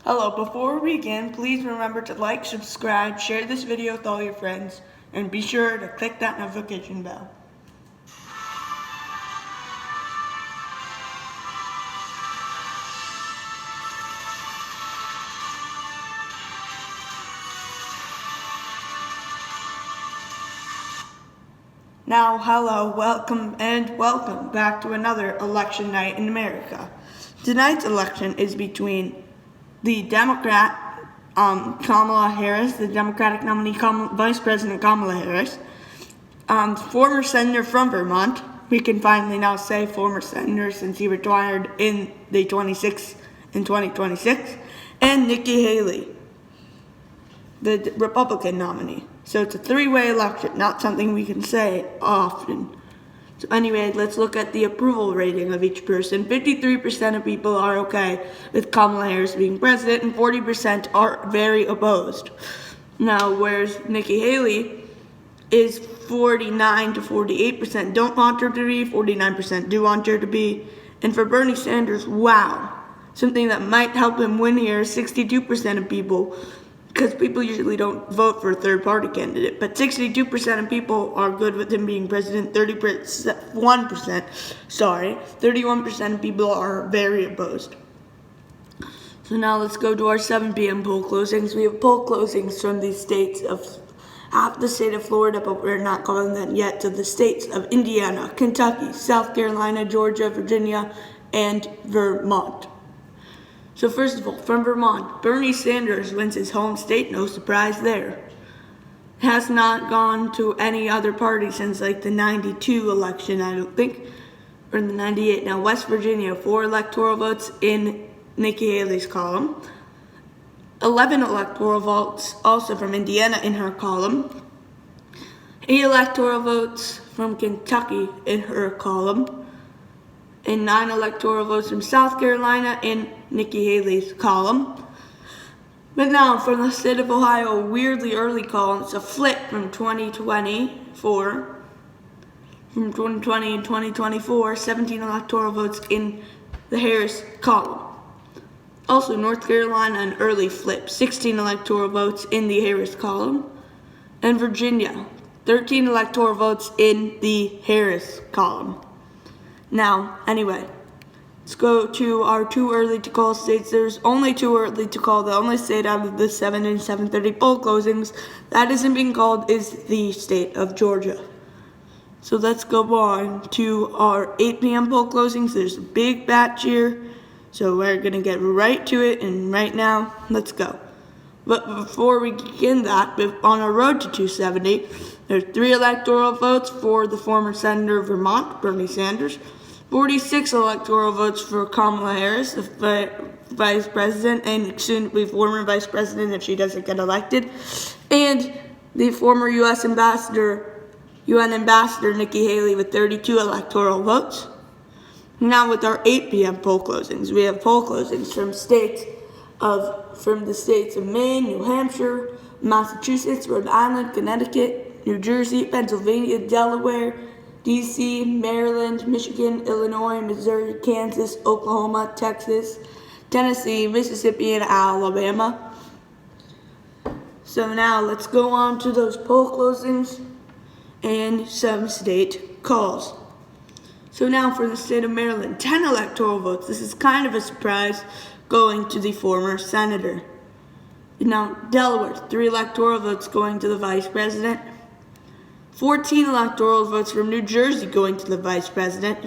Hello, before we begin, please remember to like, subscribe, share this video with all your friends, and be sure to click that notification bell. Now, hello, welcome back to another election night in America. Tonight's election is between the Democrat Kamala Harris, the Democratic nominee Vice President Kamala Harris, former senator from Vermont. We can finally now say former senator since he retired in 2026, and Nikki Haley, the Republican nominee. So it's a three-way election, not something we can say often. So anyway, let's look at the approval rating of each person. 53% of people are okay with Kamala Harris being president, and 40% are very opposed. Now, whereas Nikki Haley is 49 to 48% don't want her to be, 49% do want her to be. And for Bernie Sanders, wow, something that might help him win here, 62% of people, because people usually don't vote for a third-party candidate, but 62% of people are good with him being president. 31% of people are very opposed. So now let's go to our 7 p.m. poll closings. We have poll closings from the states of half the state of Florida, but we're not calling that yet, to the states of Indiana, Kentucky, South Carolina, Georgia, Virginia, and Vermont. So first of all, from Vermont, Bernie Sanders wins his home state, no surprise there. Has not gone to any other party since like the 92 election, I don't think, or in the 98. Now West Virginia, 4 electoral votes in Nikki Haley's column. 11 electoral votes also from Indiana in her column. 8 electoral votes from Kentucky in her column. And 9 electoral votes from South Carolina in Nikki Haley's column. But now from the state of Ohio, a weirdly early column. It's a flip from 2020 and 2024, 17 electoral votes in the Harris column. Also, North Carolina, an early flip, 16 electoral votes in the Harris column. And Virginia, 13 electoral votes in the Harris column. Now, anyway, let's go to our too early to call states. There's only too early to call. The only state out of the 7 and 7:30 poll closings that isn't being called is the state of Georgia. So let's go on to our 8 p.m. poll closings. There's a big batch here, so we're going to get right to it, and right now, let's go. But before we begin that, on our road to 270, there's 3 electoral votes for the former senator of Vermont, Bernie Sanders. 46 electoral votes for Kamala Harris, the vice president, and soon to be former vice president if she doesn't get elected. And the former UN ambassador Nikki Haley with 32 electoral votes. Now with our 8 p.m. poll closings, we have poll closings from the states of Maine, New Hampshire, Massachusetts, Rhode Island, Connecticut, New Jersey, Pennsylvania, Delaware, D.C., Maryland, Michigan, Illinois, Missouri, Kansas, Oklahoma, Texas, Tennessee, Mississippi, and Alabama. So now let's go on to those poll closings and some state calls. So now for the state of Maryland, 10 electoral votes. This is kind of a surprise going to the former senator. Now Delaware, 3 electoral votes going to the vice president. 14 electoral votes from New Jersey going to the Vice President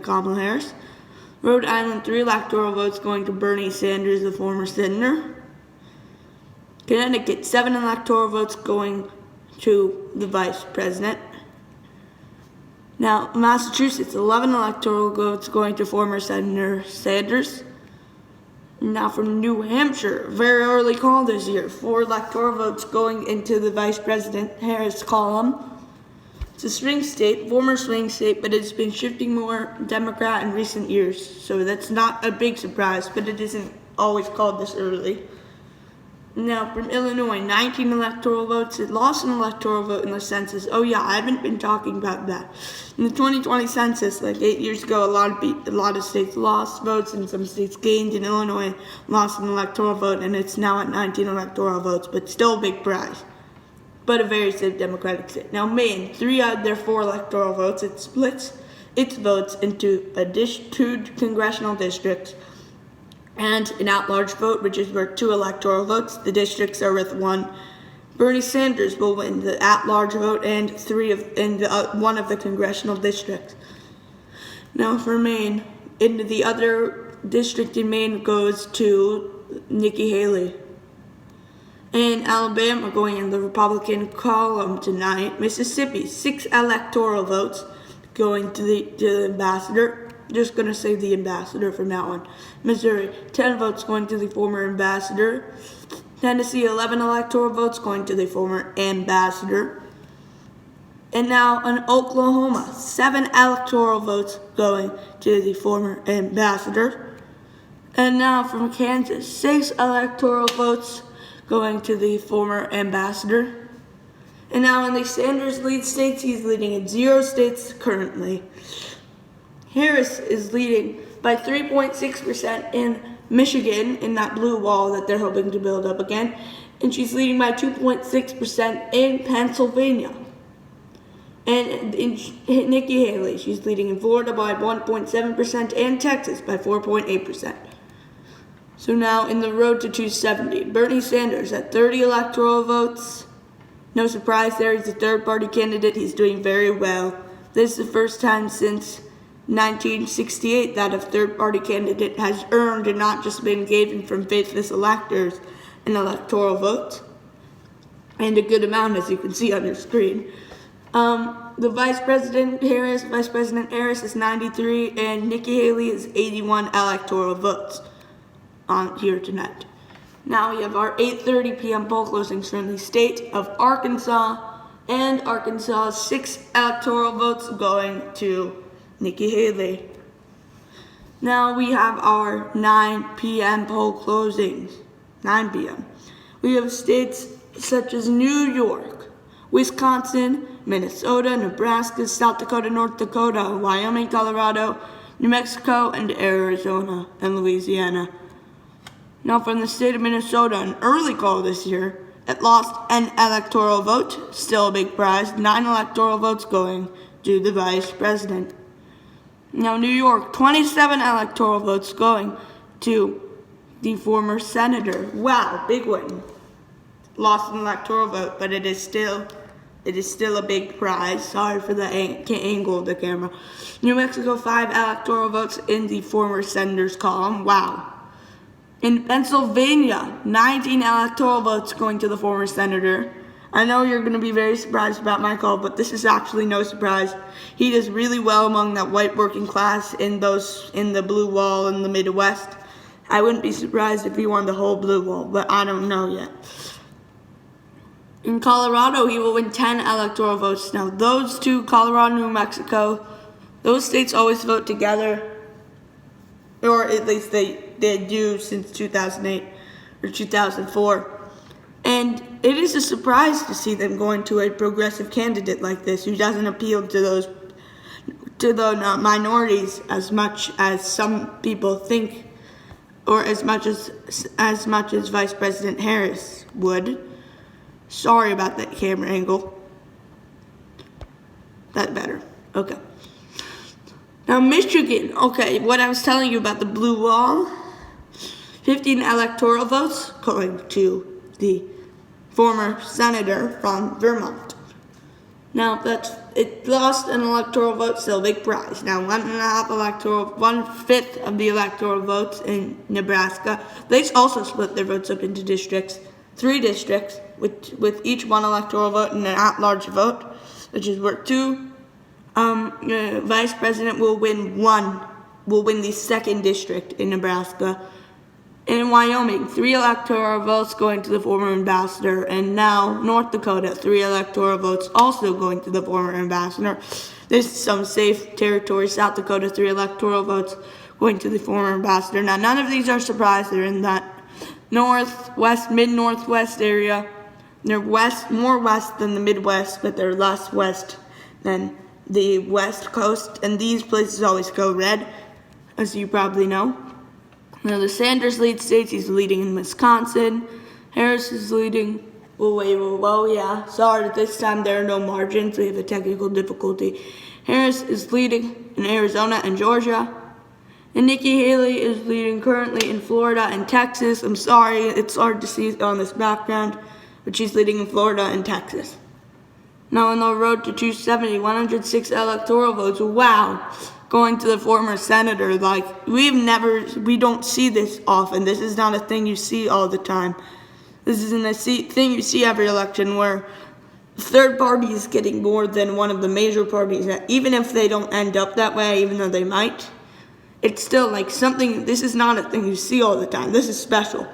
Kamala Harris. Rhode Island, 3 electoral votes going to Bernie Sanders, the former senator. Connecticut, 7 electoral votes going to the Vice President. Now, Massachusetts, 11 electoral votes going to former Senator Sanders. Now from New Hampshire, very early call this year, 4 electoral votes going into the Vice President Harris column. It's a swing state, former swing state, but it's been shifting more Democrat in recent years. So that's not a big surprise, but it isn't always called this early. Now, from Illinois, 19 electoral votes. It lost an electoral vote in the census. Oh yeah, I haven't been talking about that. In the 2020 census, like 8 years ago, a lot of states lost votes and some states gained. In Illinois, lost an electoral vote, and it's now at 19 electoral votes, but still a big prize. But a very safe Democratic state. Now, Maine, 3 out of their 4 electoral votes. It splits its votes into 2 congressional districts and an at-large vote, which is worth 2 electoral votes. The districts are worth 1. Bernie Sanders will win the at-large vote and 1 of the congressional districts. Now for Maine, the other district in Maine goes to Nikki Haley. In Alabama, going in the Republican column tonight. Mississippi, 6 electoral votes going to the ambassador. Just going to say the ambassador from that one. Missouri, 10 votes going to the former ambassador. Tennessee, 11 electoral votes going to the former ambassador. And now in Oklahoma, 7 electoral votes going to the former ambassador. And now from Kansas, 6 electoral votes going to the former ambassador. And now in the Sanders lead states, he's leading in 0 states currently. Harris is leading by 3.6% in Michigan in that blue wall that they're hoping to build up again. And she's leading by 2.6% in Pennsylvania. And in Nikki Haley, she's leading in Florida by 1.7% and Texas by 4.8%. So now in the road to 270, Bernie Sanders at 30 electoral votes. No surprise there, he's a third-party candidate. He's doing very well. This is the first time since 1968 that a third-party candidate has earned and not just been given from faithless electors an electoral vote, and a good amount, as you can see on your screen. The Vice President Harris is 93, and Nikki Haley is 81 electoral votes on here tonight. Now we have our 8:30 p.m. poll closings from the state of Arkansas, and Arkansas 6 electoral votes going to Nikki Haley. Now we have our 9 p.m. poll closings. 9 p.m. We have states such as New York, Wisconsin, Minnesota, Nebraska, South Dakota, North Dakota, Wyoming, Colorado, New Mexico, and Arizona and Louisiana. Now from the state of Minnesota, an early call this year. It lost an electoral vote, still a big prize. 9 electoral votes going to the vice president. Now New York, 27 electoral votes going to the former senator. Wow, big win. Lost an electoral vote, but it is still a big prize. Sorry for the angle of the camera. New Mexico, 5 electoral votes in the former senator's column. Wow. In Pennsylvania, 19 electoral votes going to the former senator. I know you're going to be very surprised about my call, but this is actually no surprise. He does really well among that white working class in the blue wall in the Midwest. I wouldn't be surprised if he won the whole blue wall, but I don't know yet. In Colorado, he will win 10 electoral votes. Now, those two, Colorado and New Mexico, those states always vote together, or at least they do since 2008 or 2004. And it is a surprise to see them going to a progressive candidate like this who doesn't appeal to the minorities as much as some people think, or as much as Vice President Harris would. Sorry about that camera angle. That better. Okay. Now Michigan. Okay, what I was telling you about the blue wall. 15 electoral votes going to the former senator from Vermont. Now it lost an electoral vote, still a big prize. Now 1/5 of the electoral votes in Nebraska. They also split their votes up into districts, 3 districts with each 1 electoral vote and an at-large vote, which is worth 2. Vice President will win the 2nd district in Nebraska. In Wyoming, 3 electoral votes going to the former ambassador, and now North Dakota, 3 electoral votes also going to the former ambassador. This is some safe territory. South Dakota, 3 electoral votes going to the former ambassador. Now, none of these are surprised. They're in that Northwest, mid-northwest area. They're more west than the Midwest, but they're less west than the West Coast. And these places always go red, as you probably know. Now the Sanders lead states. He's leading in Wisconsin. Harris is leading. Whoa, yeah. Sorry, this time there are no margins. We have a technical difficulty. Harris is leading in Arizona and Georgia. And Nikki Haley is leading currently in Florida and Texas. I'm sorry, it's hard to see on this background, but she's leading in Florida and Texas. Now on the road to 270, 106 electoral votes. Wow. Going to the former senator. Like, we don't see this often. This is not a thing you see all the time. This isn't a thing you see every election where the third party is getting more than one of the major parties. Even if they don't end up that way, even though they might, it's still like something. This is not a thing you see all the time. This is special.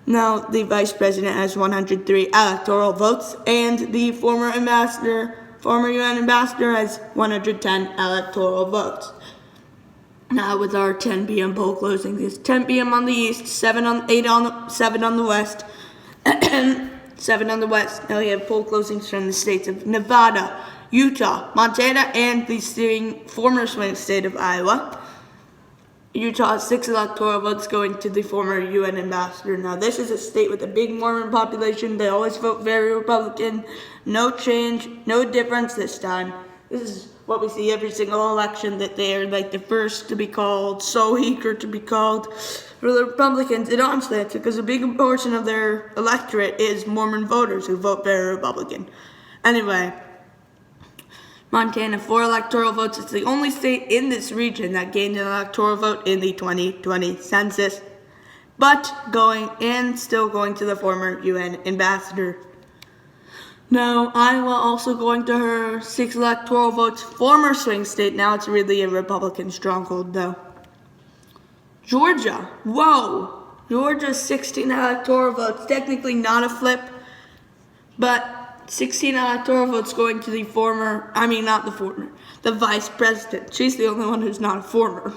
Now, the vice president has 103 electoral votes, and the former UN ambassador has 110 electoral votes. Now, with our 10 p.m. poll closing, it's 10 p.m. on the east, 7 on the west, 7 on the west. Now we have poll closings from the states of Nevada, Utah, Montana, and the former swing state of Iowa. Utah has 6 electoral votes going to the former UN ambassador. Now, this is a state with a big Mormon population. They always vote very Republican. No change, no difference this time. This is what we see every single election, that they are like the first to be called, so eager to be called. For the Republicans, it honestly is because a big portion of their electorate is Mormon voters who vote very Republican. Anyway, Montana, 4 electoral votes. It's the only state in this region that gained an electoral vote in the 2020 census, but still going to the former UN ambassador. Now, Iowa also going to her 6 electoral votes, former swing state. Now it's really a Republican stronghold, though. Georgia, whoa. Georgia's 16 electoral votes. Technically not a flip, but 16 electoral votes going to the the vice president. She's the only one who's not a former.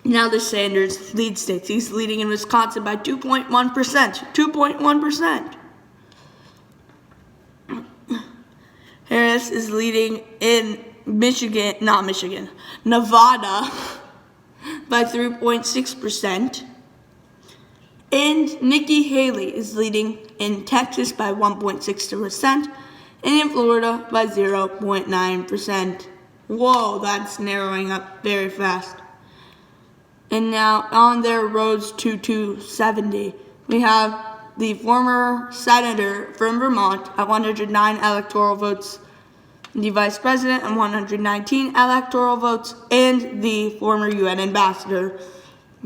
Now the Sanders lead states. He's leading in Wisconsin by 2.1%. 2.1%. Harris is leading in Nevada by 3.6%. And Nikki Haley is leading in Texas by 1.6%, and in Florida by 0.9%. Whoa, that's narrowing up very fast. And now on their roads to 270, we have the former senator from Vermont at 109 electoral votes, the vice president at 119 electoral votes, and the former UN ambassador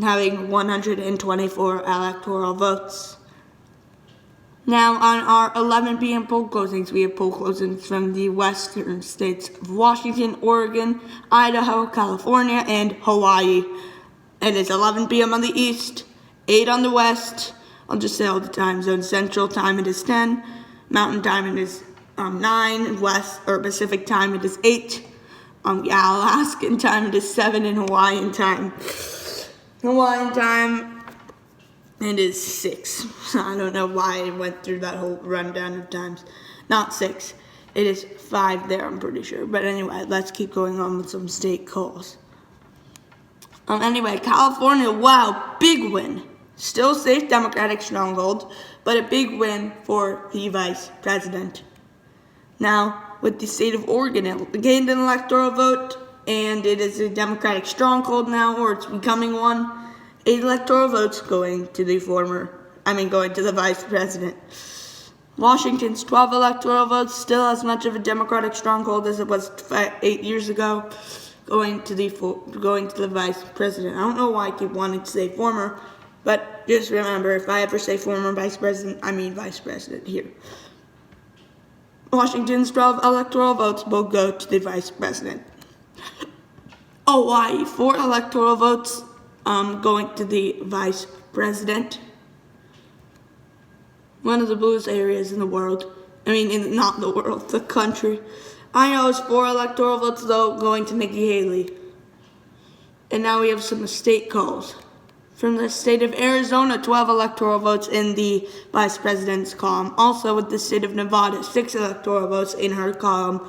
having 124 electoral votes. Now on our 11 p.m. poll closings, we have poll closings from the western states of Washington, Oregon, Idaho, California, and Hawaii. It is 11 p.m. on the east, 8 on the west. I'll just say all the time zones. Central time it is 10, Mountain time it is 9, Pacific time it is 8, Alaskan time it is 7, and Hawaiian time it is 6. I don't know why I went through that whole rundown of times. Not 6. It is 5 there, I'm pretty sure. But anyway, let's keep going on with some state calls. Anyway, California, wow, big win. Still safe Democratic stronghold, but a big win for the vice president. Now, with the state of Oregon, it gained an electoral vote, and it is a Democratic stronghold now, or it's becoming one. 8 electoral votes going to the vice president. Washington's 12 electoral votes, still as much of a Democratic stronghold as it was 8 years ago, going to the vice president. I don't know why I keep wanting to say former, but just remember, if I ever say former vice president, I mean vice president here. Washington's 12 electoral votes will go to the vice president. Hawaii, 4 electoral votes going to the vice president. One of the bluest areas in the world. Not the world, the country. Iowa's 4 electoral votes, though, going to Nikki Haley. And now we have some state calls. From the state of Arizona, 12 electoral votes in the vice president's column. Also with the state of Nevada, 6 electoral votes in her column.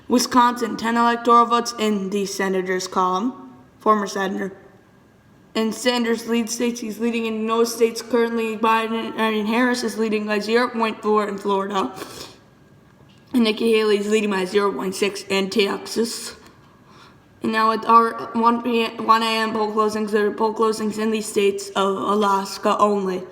Wisconsin, 10 electoral votes in the senator's column, former senator. And Sanders leads states. He's leading in no states currently. Harris is leading by 0.4 in Florida. And Nikki Haley is leading by 0.6 in Texas. And now with our 1 a.m. poll closings, there are poll closings in the states of Alaska only.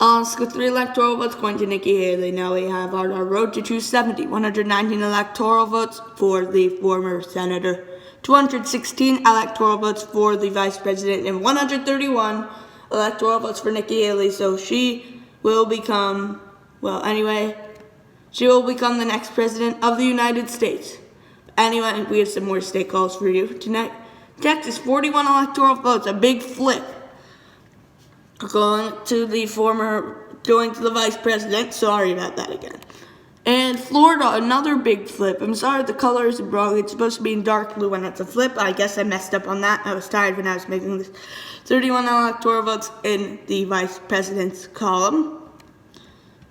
Alaska, 3 electoral votes going to Nikki Haley. Now we have our road to 270, 119 electoral votes for the former senator, 216 electoral votes for the vice president, and 131 electoral votes for Nikki Haley. So she will become, she will become the next president of the United States. Anyway, we have some more state calls for you tonight. Texas, 41 electoral votes, a big flip. Going to the vice president. Sorry about that again. And Florida, another big flip. I'm sorry the color is wrong. It's supposed to be in dark blue when it's a flip. I guess I messed up on that. I was tired when I was making this. 31 electoral votes in the vice president's column.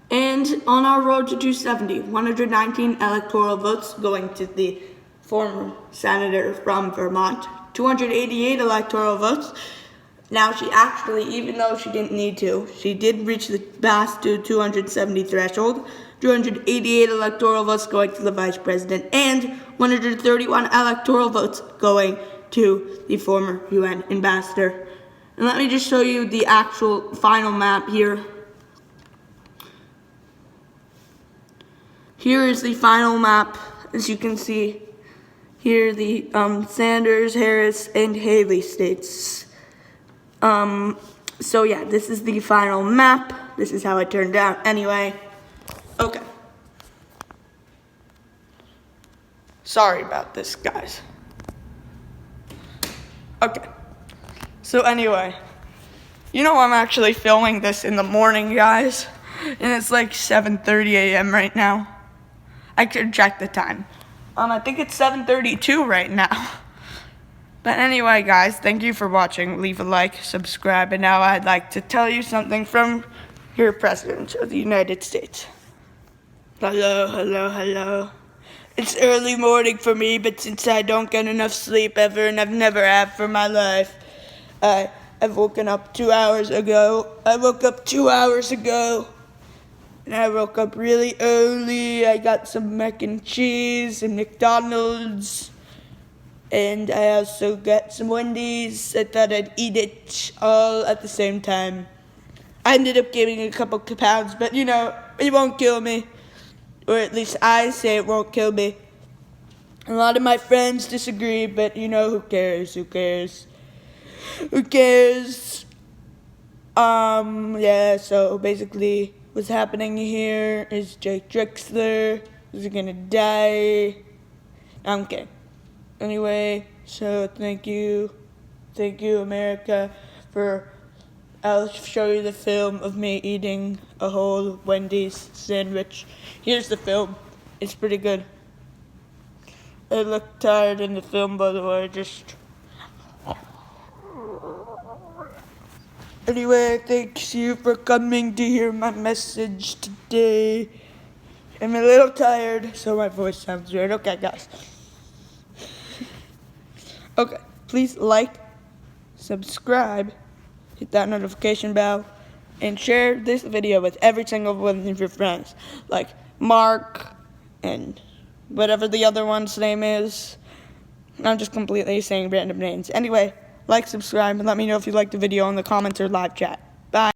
And on our road to 270, 119 electoral votes going to the former senator from Vermont, 288 electoral votes. Now she actually, even though she didn't need to, she did reach the past to 270 threshold, 288 electoral votes going to the vice president, and 131 electoral votes going to the former UN ambassador. And let me just show you the actual final map here. Here is the final map, as you can see. Here the Sanders, Harris, and Haley states. So yeah, this is the final map. This is how it turned out. Anyway, okay. Sorry about this, guys. Okay. So anyway, you know I'm actually filming this in the morning, guys, and it's like 7:30 a.m. right now. I could check the time. I think it's 7:32 right now. But anyway, guys, thank you for watching. Leave a like, subscribe, and now I'd like to tell you something from your President of the United States. Hello, hello, hello. It's early morning for me, but since I don't get enough sleep ever, and I've never had for my life, I've woken up 2 hours ago. I woke up 2 hours ago. And I woke up really early. I got some mac and cheese and McDonald's. And I also got some Wendy's. I thought I'd eat it all at the same time. I ended up gaining a couple pounds, but you know, it won't kill me. Or at least I say it won't kill me. A lot of my friends disagree, but you know, who cares? Who cares? Who cares? Yeah, so basically what's happening here is Jake Drexler is gonna die. I'm kidding. Anyway, so thank you America, I'll show you the film of me eating a whole Wendy's sandwich. Here's the film. It's pretty good. I look tired in the film, by the way, Anyway, thanks you for coming to hear my message today. I'm a little tired, so my voice sounds weird. Okay, guys. Okay, please like, subscribe, hit that notification bell, and share this video with every single one of your friends. Like Mark and whatever the other one's name is. I'm just completely saying random names. Anyway, like, subscribe, and let me know if you liked the video in the comments or live chat.